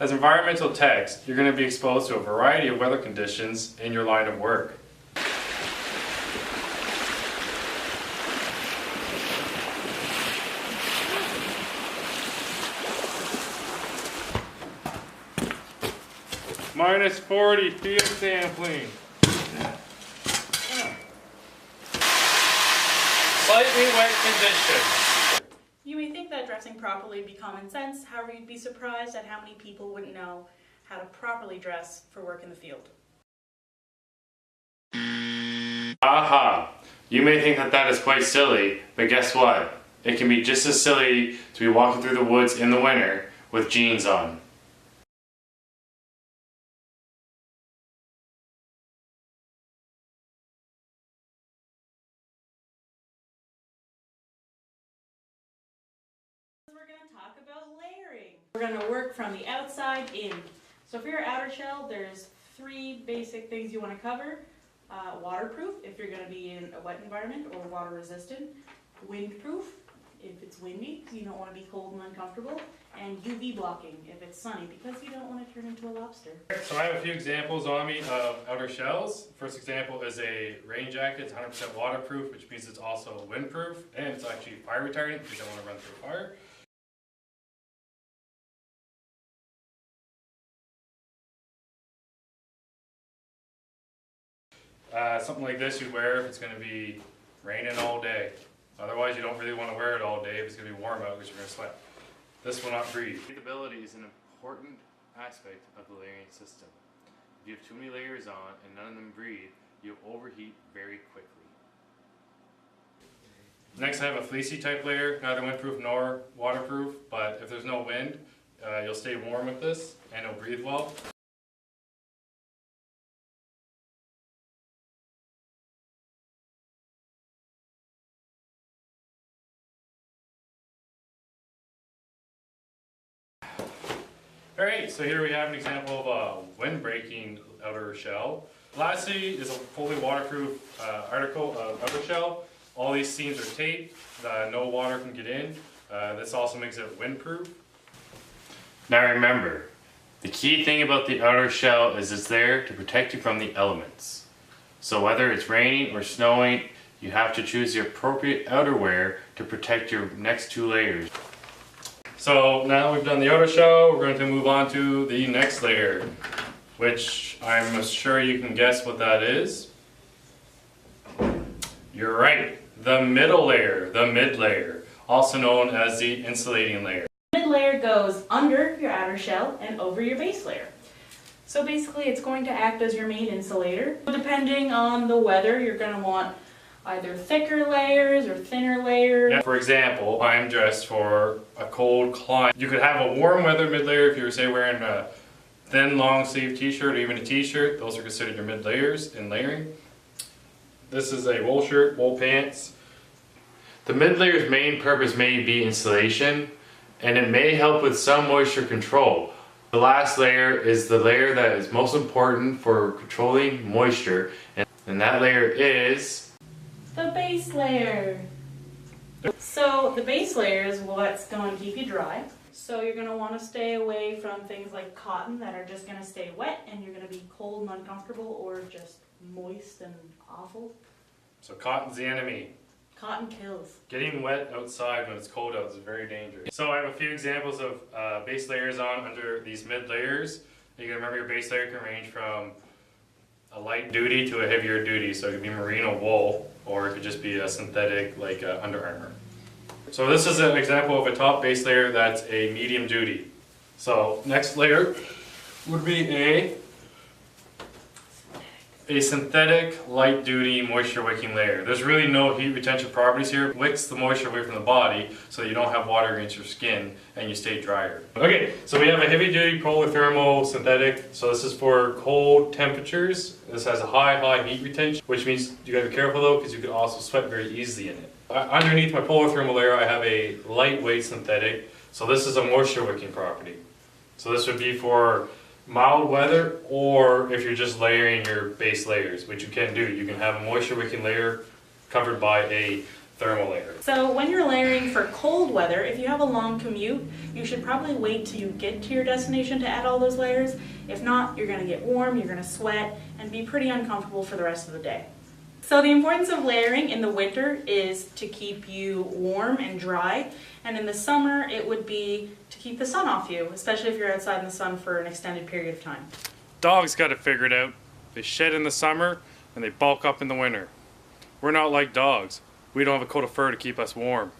As environmental techs, you're going to be exposed to a variety of weather conditions in your line of work. Minus 40 field sampling. Slightly wet conditions. You may think that dressing properly would be common sense, however you'd be surprised at how many people wouldn't know how to properly dress for work in the field. Aha! You may think that that is quite silly, but guess what? It can be just as silly to be walking through the woods in the winter with jeans on. We're going to talk about layering. We're going to work from the outside in. So for your outer shell, there's 3 basic things you want to cover. Waterproof, if you're going to be in a wet environment, or water resistant. Windproof, if it's windy, because you don't want to be cold and uncomfortable. And UV blocking, if it's sunny, because you don't want to turn into a lobster. So I have a few examples on me of outer shells. First example is a rain jacket. It's 100% waterproof, which means it's also windproof, and it's actually fire retardant because I want to run through fire. Something like this you'd wear if it's going to be raining all day. Otherwise you don't really want to wear it all day if it's going to be warm out because you're going to sweat. This will not breathe. Breathability is an important aspect of the layering system. If you have too many layers on and none of them breathe, you'll overheat very quickly. Next I have a fleecy type layer, neither windproof nor waterproof, but if there's no wind, you'll stay warm with this and it'll breathe well. Alright, so here we have an example of a wind-breaking outer shell. Lastly is a fully waterproof outer shell. All these seams are taped, no water can get in. This also makes it windproof. Now remember, the key thing about the outer shell is it's there to protect you from the elements. So whether it's raining or snowing, you have to choose the appropriate outerwear to protect your next 2 layers. So now we've done the outer shell, we're going to move on to the next layer, which I'm sure you can guess what that is. You're right, the middle layer, the mid layer, also known as the insulating layer. The mid layer goes under your outer shell and over your base layer. So basically it's going to act as your main insulator. Depending on the weather, you're going to want either thicker layers or thinner layers. Yeah, for example, I'm dressed for a cold climate. You could have a warm weather mid layer if you were, say, wearing a thin long sleeve t-shirt or even a t-shirt. Those are considered your mid layers in layering. This is a wool shirt, wool pants. The mid layer's main purpose may be insulation, and it may help with some moisture control. The last layer is the layer that is most important for controlling moisture, and that layer is the base layer. So the base layer is what's going to keep you dry. So you're going to want to stay away from things like cotton that are just going to stay wet and you're going to be cold and uncomfortable, or just moist and awful. So cotton's the enemy. Cotton kills. Getting wet outside when it's cold out is very dangerous. So I have a few examples of base layers on under these mid layers. You can remember your base layer can range from a light duty to a heavier duty. So it could be merino wool, or it could just be a synthetic like Under Armour. So this is an example of a top base layer that's a medium duty. So next layer would be a synthetic light duty moisture wicking layer. There's really no heat retention properties here. It wicks the moisture away from the body so that you don't have water against your skin and you stay drier. Okay, so we have a heavy duty polythermal synthetic. So this is for cold temperatures. This has a high heat retention, which means you gotta be careful though, because you could also sweat very easily in it. Underneath my polythermal layer I have a lightweight synthetic. So this is a moisture wicking property. So this would be for mild weather, or if you're just layering your base layers, which you can do. You can have a moisture wicking layer covered by a thermal layer. So when you're layering for cold weather, if you have a long commute, you should probably wait till you get to your destination to add all those layers. If not, you're gonna get warm, you're gonna sweat, and be pretty uncomfortable for the rest of the day. So the importance of layering in the winter is to keep you warm and dry, and in the summer it would be to keep the sun off you, especially if you're outside in the sun for an extended period of time. Dogs got it figured out. They shed in the summer and they bulk up in the winter. We're not like dogs. We don't have a coat of fur to keep us warm.